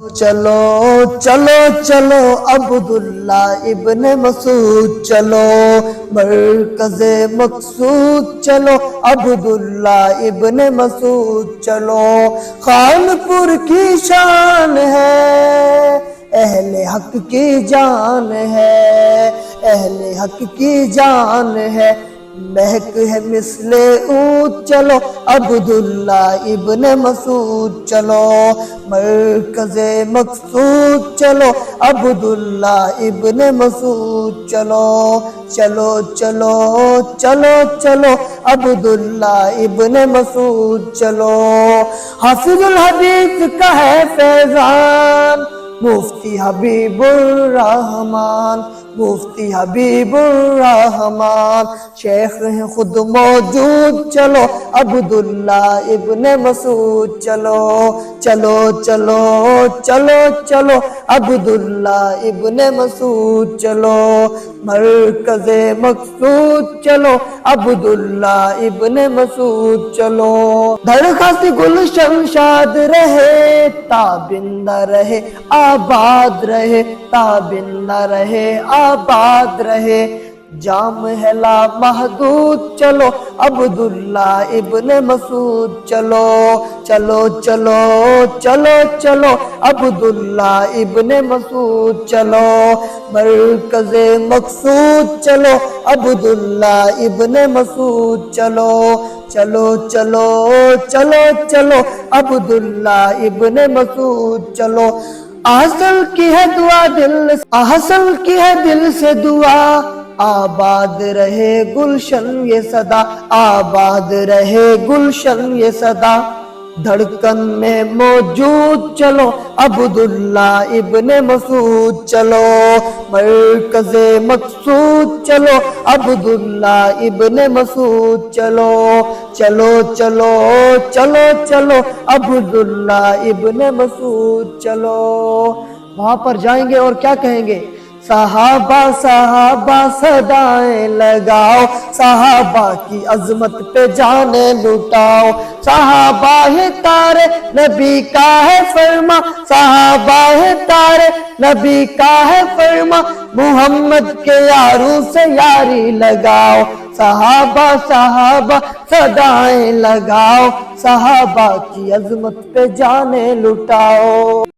چلو چلو چلو عبداللہ ابن مسعود چلو مرکز مقصود چلو عبداللہ ابن مسعود چلو خانپور کی شان ہے اہل حق کی جان ہے اہل حق کی جان ہے مہک ہے مثل اونٹ چلو عبداللہ ابن مسعود چلو مرکز مقصود چلو عبداللہ ابن مسعود چلو چلو چلو چلو چلو عبداللہ ابن مسعود چلو حافظ الحدیث کا ہے فیضان مفتی حبیب الرحمن مفتی حبیب الرحمن شیخ ہیں خود موجود چلو عبداللہ ابن مسعود چلو چلو چلو چلو چلو عبداللہ ابن مسعود چلو مرکز مقصود چلو عبداللہ ابن مسعود چلو درخواست گلشن شاد رہے تابندہ رہے آباد رہے تابندہ رہے آباد رہے جام ہے لا محدود چلو عبداللہ ابن مسعود چلو چلو چلو چلو چلو عبداللہ ابن مسعود چلو مرکز مقصود چلو عبداللہ ابن مسعود چلو چلو چلو چلو چلو عبداللہ ابن مسعود چلو حاصل کی ہے دعا دل حاصل کی ہے دل سے دعا آباد رہے گلشن یہ صدا آباد رہے گلشن یہ صدا دھڑکن میں موجود چلو عبداللہ ابن مسعود چلو مرکز مقصود چلو عبداللہ ابن مسعود چلو چلو چلو چلو چلو عبداللہ ابن مسعود چلو وہاں پر جائیں گے اور کیا کہیں گے صحابہ صحابہ صدائیں لگاؤ صحابہ کی عظمت پہ جانیں لٹاؤ صحابہ ہے تارے نبی کا ہے فرما صحابہ ہے تارے نبی کا ہے فرما محمد کے یاروں سے یاری لگاؤ صحابہ صحابہ صدائیں لگاؤ صحابہ کی عظمت پہ جانیں لٹاؤ